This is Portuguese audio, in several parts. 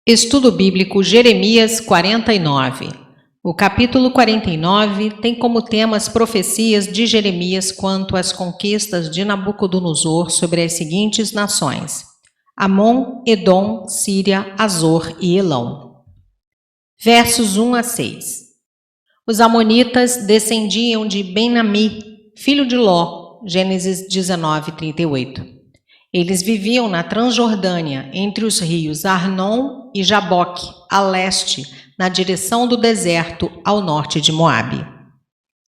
Estudo Bíblico Jeremias 49. O capítulo 49 tem como tema as profecias de Jeremias quanto às conquistas de Nabucodonosor sobre as seguintes nações: Amon, Edom, Síria, Azor e Elão. Versos 1 a 6. Os amonitas descendiam de Ben-Ami, filho de Ló, Gênesis 19, 38. Eles viviam na Transjordânia, entre os rios Arnon e Jaboque, a leste, na direção do deserto, ao norte de Moabe.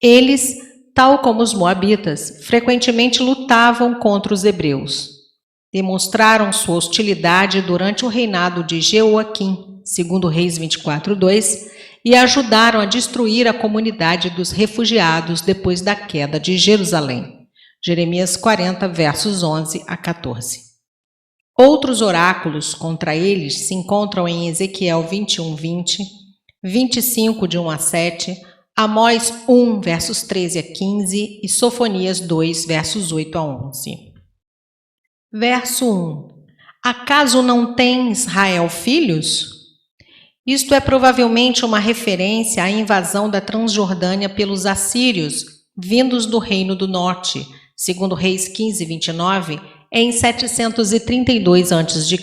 Eles, tal como os moabitas, frequentemente lutavam contra os hebreus. Demonstraram sua hostilidade durante o reinado de Jeoaquim, segundo Reis 24:2, e ajudaram a destruir a comunidade dos refugiados depois da queda de Jerusalém. Jeremias 40, versos 11 a 14. Outros oráculos contra eles se encontram em Ezequiel 21, 20, 25, de 1 a 7, Amós 1, versos 13 a 15 e Sofonias 2, versos 8 a 11. Verso 1. Acaso não tem Israel filhos? Isto é provavelmente uma referência à invasão da Transjordânia pelos assírios, vindos do Reino do Norte, segundo Reis 15, 29, em 732 a.C.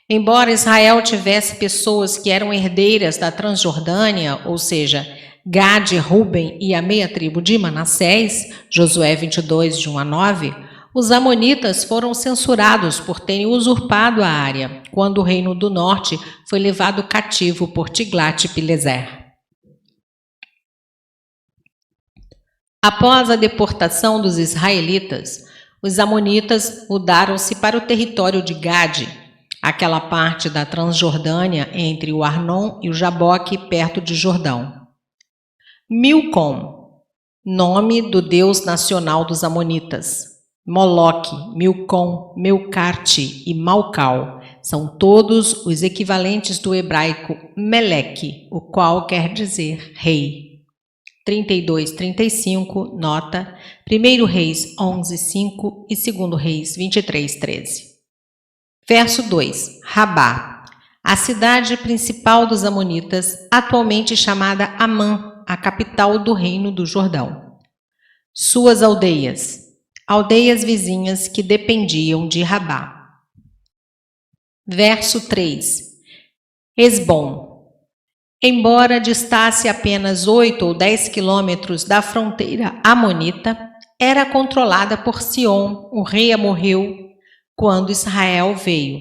Embora Israel tivesse pessoas que eram herdeiras da Transjordânia, ou seja, Gade, Ruben e a meia tribo de Manassés, Josué 22, de 1 a 9, os amonitas foram censurados por terem usurpado a área, quando o Reino do Norte foi levado cativo por Tiglat-Pileser. Após a deportação dos israelitas, os amonitas mudaram-se para o território de Gade, aquela parte da Transjordânia entre o Arnon e o Jaboque, perto de Jordão. Milcom, nome do deus nacional dos amonitas. Moloque, Milcom, Melcarte e Malcal são todos os equivalentes do hebraico Meleque, o qual quer dizer rei. 32, 35, nota, 1 Reis 11, 5 e 2 Reis 23, 13. Verso 2, Rabá, a cidade principal dos amonitas, atualmente chamada Amã, a capital do reino do Jordão. Suas aldeias, aldeias vizinhas que dependiam de Rabá. Verso 3, Esbom. Embora distasse apenas 8 ou 10 quilômetros da fronteira amonita, era controlada por Sion, o rei amorreu, quando Israel veio.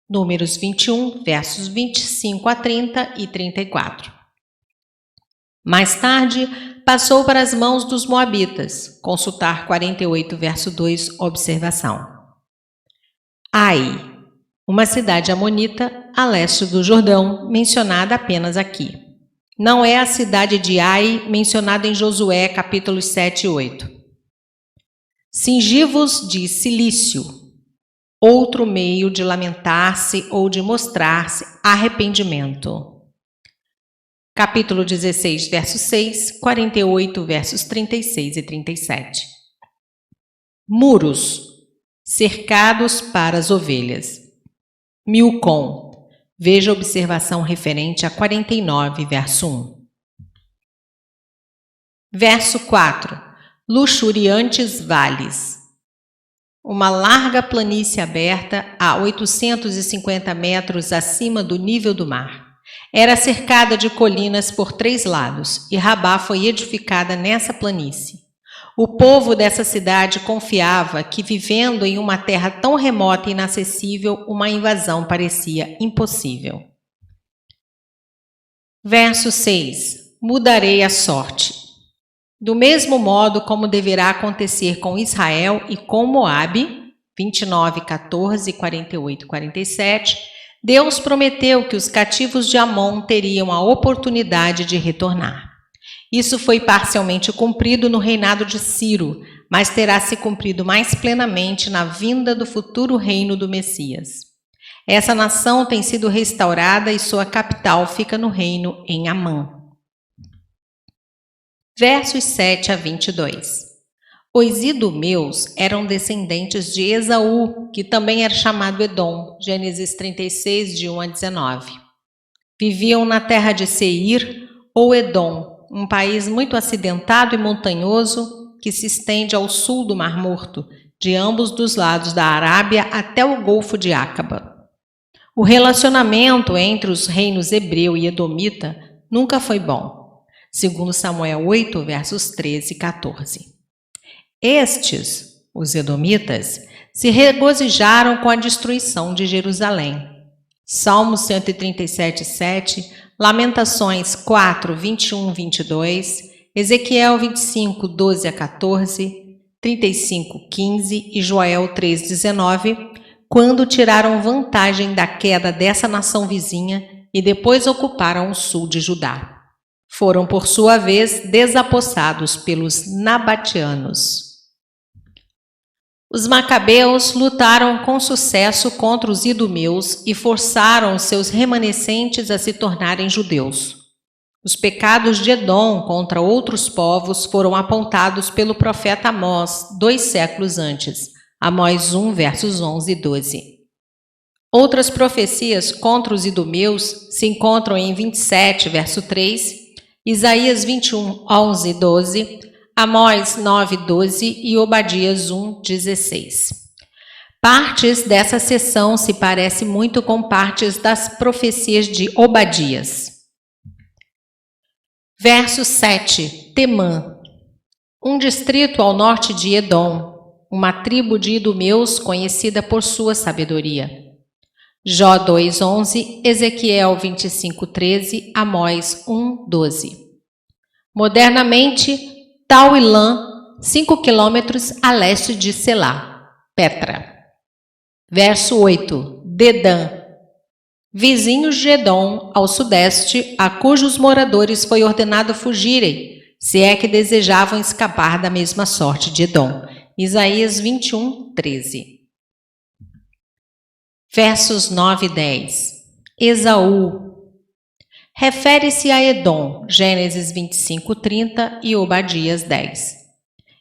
Números 21, versos 25 a 30 e 34. Mais tarde, passou para as mãos dos moabitas. Consultar 48, verso 2, observação. Ai, uma cidade amonita a leste do Jordão, mencionada apenas aqui. Não é a cidade de Ai, mencionada em Josué, capítulos 7 e 8. Cingivos de silício, outro meio de lamentar-se ou de mostrar-se arrependimento. Capítulo 16, verso 6, 48, versos 36 e 37. Muros, cercados para as ovelhas. Milcom, veja a observação referente a 49, verso 1. Verso 4. Luxuriantes vales. Uma larga planície aberta a 850 metros acima do nível do mar. Era cercada de colinas por 3 lados, e Rabá foi edificada nessa planície. O povo dessa cidade confiava que, vivendo em uma terra tão remota e inacessível, uma invasão parecia impossível. Verso 6. Mudarei a sorte. Do mesmo modo como deverá acontecer com Israel e com Moabe, 29, 14, 48 e 47, Deus prometeu que os cativos de Amon teriam a oportunidade de retornar. Isso foi parcialmente cumprido no reinado de Ciro, mas terá se cumprido mais plenamente na vinda do futuro reino do Messias. Essa nação tem sido restaurada e sua capital fica no reino em Amã. Versos 7 a 22. Os idumeus eram descendentes de Esaú, que também era chamado Edom, Gênesis 36, de 1 a 19. Viviam na terra de Seir, ou Edom, um país muito acidentado e montanhoso que se estende ao sul do Mar Morto, de ambos dos lados da Arábia até o Golfo de Acaba. O relacionamento entre os reinos hebreu e edomita nunca foi bom, segundo Samuel 8, versos 13 e 14. Estes, os edomitas, se regozijaram com a destruição de Jerusalém. Salmos 137, 7, Lamentações 4, 21, 22, Ezequiel 25, 12 a 14, 35, 15 e Joel 3, 19, quando tiraram vantagem da queda dessa nação vizinha e depois ocuparam o sul de Judá. Foram, por sua vez, desapossados pelos nabatianos. Os macabeus lutaram com sucesso contra os idumeus e forçaram seus remanescentes a se tornarem judeus. Os pecados de Edom contra outros povos foram apontados pelo profeta Amós 2 séculos antes, Amós 1, versos 11 e 12. Outras profecias contra os idumeus se encontram em 27, verso 3, Isaías 21, 11 e 12, Amós 9, 12 e Obadias 1, 16. Partes dessa seção se parecem muito com partes das profecias de Obadias. Verso 7, Temã, um distrito ao norte de Edom, uma tribo de idumeus conhecida por sua sabedoria. Jó 2, 11, Ezequiel 25, 13, Amós 1, 12. Modernamente, Tauilã, 5 quilômetros a leste de Selá, Petra. Verso 8, Dedã, vizinhos de Edom ao sudeste, a cujos moradores foi ordenado fugirem, se é que desejavam escapar da mesma sorte de Edom. Isaías 21, 13. Versos 9 e 10. Esaú. Refere-se a Edom, Gênesis 25, 30 e Obadias 10.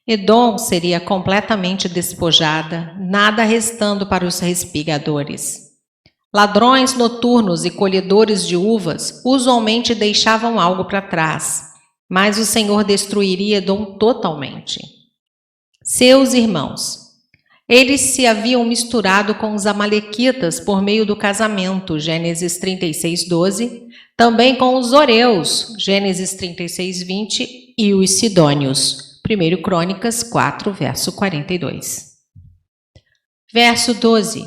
Edom seria completamente despojada, nada restando para os respigadores. Ladrões noturnos e colhedores de uvas usualmente deixavam algo para trás, mas o Senhor destruiria Edom totalmente. Seus irmãos. Eles se haviam misturado com os amalequitas por meio do casamento, Gênesis 36, 12, também com os oreus, Gênesis 36, 20, e os sidônios, 1 Crônicas 4, verso 42. Verso 12.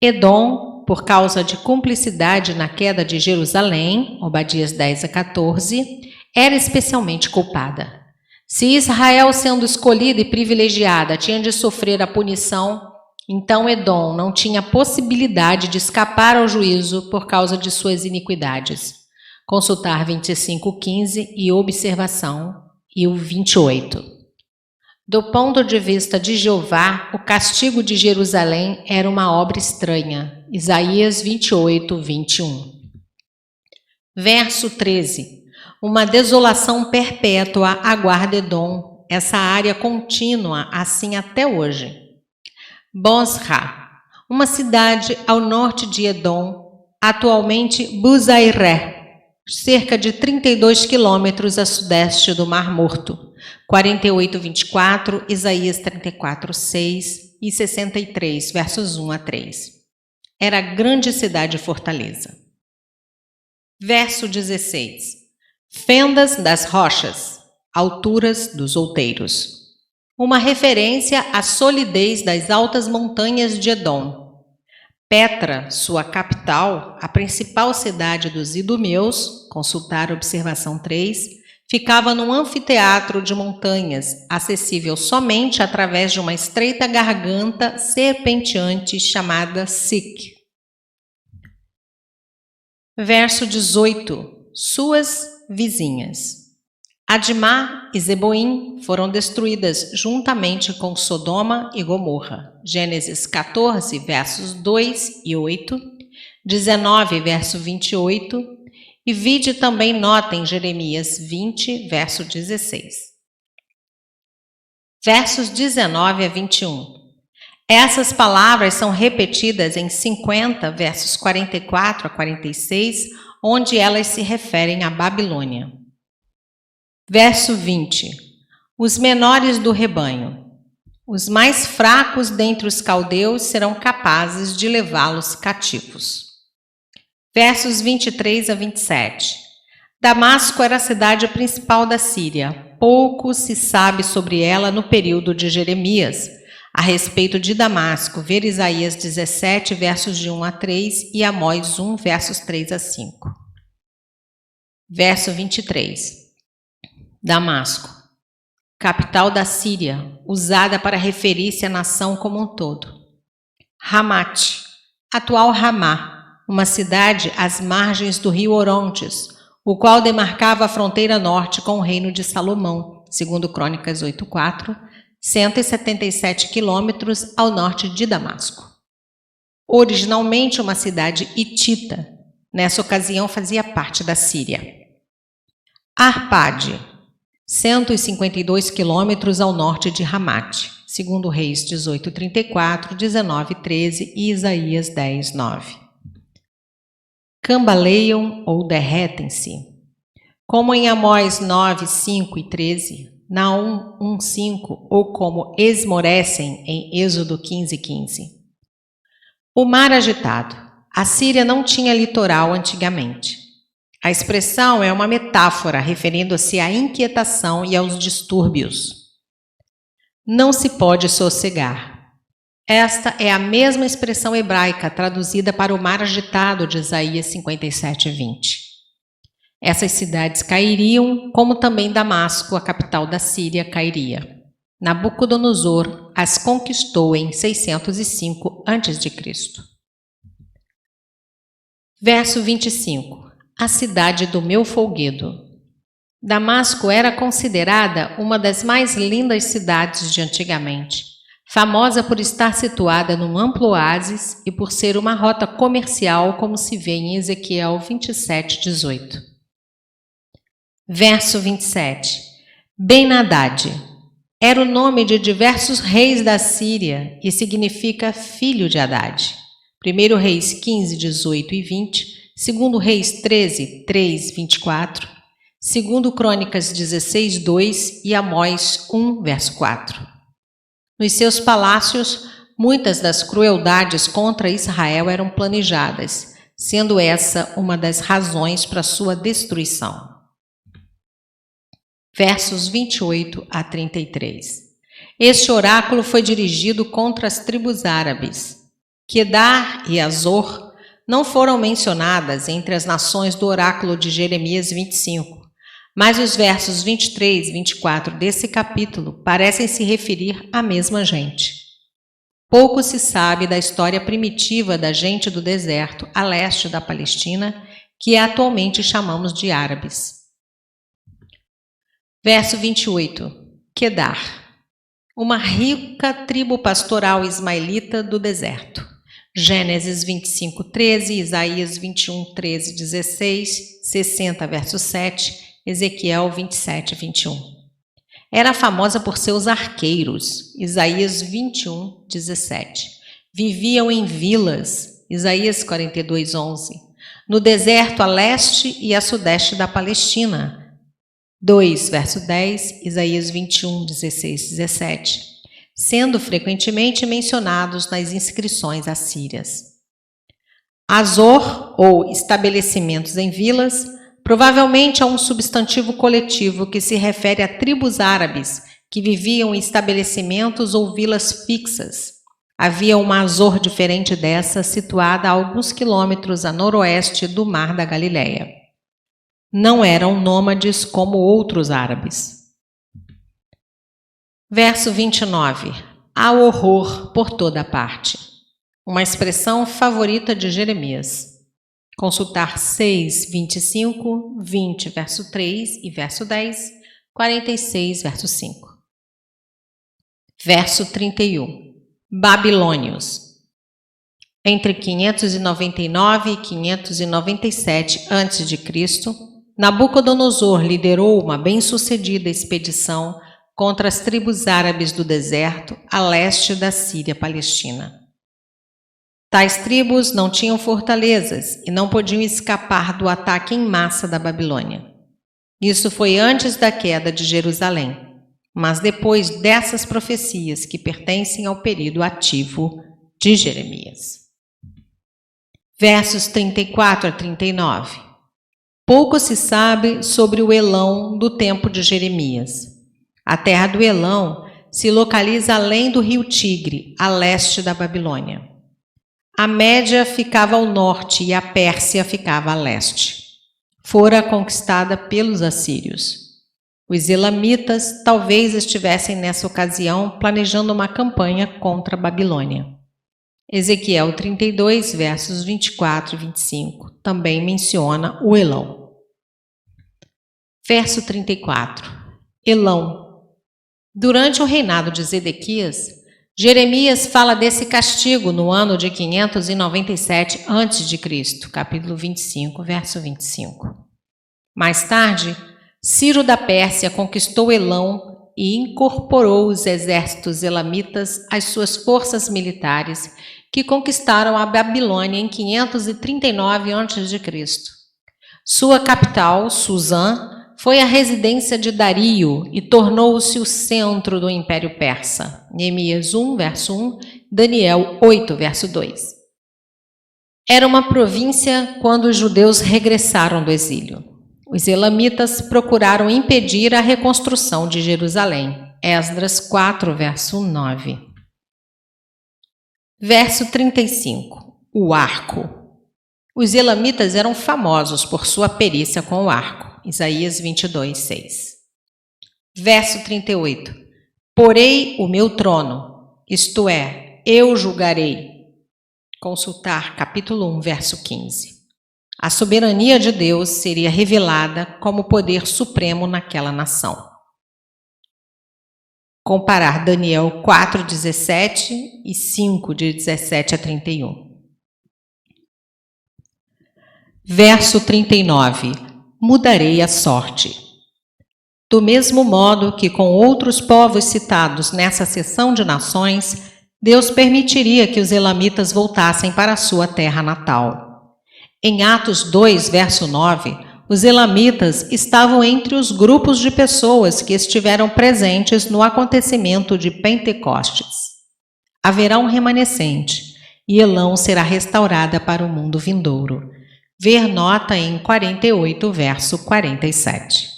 Edom, por causa de cumplicidade na queda de Jerusalém, Obadias 10 a 14, era especialmente culpada. Se Israel, sendo escolhida e privilegiada, tinha de sofrer a punição, então Edom não tinha possibilidade de escapar ao juízo por causa de suas iniquidades. Consultar 25, 15 e observação e o 28. Do ponto de vista de Jeová, o castigo de Jerusalém era uma obra estranha. Isaías 28, 21. Verso 13. Uma desolação perpétua aguarda Edom, essa área contínua, assim até hoje. Bosra, uma cidade ao norte de Edom, atualmente Buzairé, cerca de 32 quilômetros a sudeste do Mar Morto, 48, 24, Isaías 34, 6 e 63, versos 1 a 3. Era grande cidade e fortaleza. Verso 16. Fendas das rochas, alturas dos outeiros. Uma referência à solidez das altas montanhas de Edom. Petra, sua capital, a principal cidade dos idumeus, consultar observação 3, ficava num anfiteatro de montanhas, acessível somente através de uma estreita garganta serpenteante chamada Sik. Verso 18. Suas vizinhas. Admá e Zeboim foram destruídas juntamente com Sodoma e Gomorra. Gênesis 14, versos 2 e 8, 19, verso 28, e vide também nota em Jeremias 20, verso 16. versos 19 a 21. Essas palavras são repetidas em 50, versos 44 a 46, onde elas se referem à Babilônia. Verso 20. Os menores do rebanho. Os mais fracos dentre os caldeus serão capazes de levá-los cativos. Versos 23 a 27. Damasco era a cidade principal da Síria. Pouco se sabe sobre ela no período de Jeremias. A respeito de Damasco, ver Isaías 17, versos de 1 a 3 e Amós 1, versos 3 a 5. Verso 23. Damasco, capital da Síria, usada para referir-se à nação como um todo. Ramate, atual Ramá, uma cidade às margens do rio Orontes, o qual demarcava a fronteira norte com o reino de Salomão, segundo Crônicas 8:4, 177 quilômetros ao norte de Damasco. Originalmente uma cidade hitita, nessa ocasião fazia parte da Síria. Arpade, 152 quilômetros ao norte de Ramate, segundo Reis 18:34, 19:13 e Isaías 10:9. Cambaleiam ou derretem-se, como em Amós 9:5 e 13, Naum 1:5 ou como esmorecem em Êxodo 15:15. O mar agitado. A Síria não tinha litoral antigamente. A expressão é uma metáfora referindo-se à inquietação e aos distúrbios. Não se pode sossegar. Esta é a mesma expressão hebraica traduzida para o mar agitado de Isaías 57:20. Essas cidades cairiam, como também Damasco, a capital da Síria, cairia. Nabucodonosor as conquistou em 605 a.C. Verso 25. A cidade do meu folguedo. Damasco era considerada uma das mais lindas cidades de antigamente, famosa por estar situada num amplo oásis e por ser uma rota comercial, como se vê em Ezequiel 27:18. Verso 27. Ben-Hadad era o nome de diversos reis da Síria e significa filho de Hadad. 1 Reis 15:18 e 20, 2 Reis 13:3, 24, 2 Crônicas 16:2 e Amós 1, verso 4. Nos seus palácios, muitas das crueldades contra Israel eram planejadas, sendo essa uma das razões para sua destruição. Versos 28 a 33. Este oráculo foi dirigido contra as tribos árabes. Quedar e Azor não foram mencionadas entre as nações do oráculo de Jeremias 25, mas os versos 23 e 24 desse capítulo parecem se referir à mesma gente. Pouco se sabe da história primitiva da gente do deserto a leste da Palestina, que atualmente chamamos de árabes. Verso 28. Quedar, uma rica tribo pastoral ismaelita do deserto. Gênesis 25:13, Isaías 21:13, 16, 60, verso 7, Ezequiel 27:21. Era famosa por seus arqueiros, Isaías 21:17. Viviam em vilas, Isaías 42:11. No deserto a leste e a sudeste da Palestina, 2, verso 10, Isaías 21:16, 17, sendo frequentemente mencionados nas inscrições assírias. Azor, ou estabelecimentos em vilas, provavelmente é um substantivo coletivo que se refere a tribos árabes que viviam em estabelecimentos ou vilas fixas. Havia uma Azor diferente dessa, situada a alguns quilômetros a noroeste do Mar da Galileia. Não eram nômades como outros árabes. Verso 29. Há horror por toda parte. Uma expressão favorita de Jeremias. Consultar 6, 25, 20, verso 3 e verso 10, 46, verso 5. Verso 31. Babilônios. Entre 599 e 597 a.C., Nabucodonosor liderou uma bem-sucedida expedição contra as tribos árabes do deserto, a leste da Síria-Palestina. Tais tribos não tinham fortalezas e não podiam escapar do ataque em massa da Babilônia. Isso foi antes da queda de Jerusalém, mas depois dessas profecias que pertencem ao período ativo de Jeremias. Versos 34 a 39. Pouco se sabe sobre o Elão do tempo de Jeremias. A terra do Elão se localiza além do rio Tigre, a leste da Babilônia. A Média ficava ao norte e a Pérsia ficava a leste. Fora conquistada pelos assírios. Os elamitas talvez estivessem nessa ocasião planejando uma campanha contra a Babilônia. Ezequiel 32, versos 24 e 25, também menciona o Elão. Verso 34. Elão. Durante o reinado de Zedequias, Jeremias fala desse castigo no ano de 597 a.C., capítulo 25, verso 25. Mais tarde, Ciro da Pérsia conquistou Elão e incorporou os exércitos elamitas às suas forças militares, que conquistaram a Babilônia em 539 a.C. Sua capital, Suzã, foi a residência de Dario e tornou-se o centro do Império Persa. Neemias 1, verso 1, Daniel 8, verso 2. Era uma província quando os judeus regressaram do exílio. Os elamitas procuraram impedir a reconstrução de Jerusalém. Esdras 4, verso 9. Verso 35. O arco. Os elamitas eram famosos por sua perícia com o arco. Isaías 22, 6. Verso 38. Porei o meu trono, isto é, eu julgarei. Consultar capítulo 1, verso 15. A soberania de Deus seria revelada como poder supremo naquela nação. Comparar Daniel 4:17 e 5, de 17 a 31. Verso 39. Mudarei a sorte. Do mesmo modo que com outros povos citados nessa seção de nações, Deus permitiria que os elamitas voltassem para a sua terra natal. Em Atos 2, verso 9, os elamitas estavam entre os grupos de pessoas que estiveram presentes no acontecimento de Pentecostes. Haverá um remanescente, e Elão será restaurada para o mundo vindouro. Ver nota em 48, verso 47.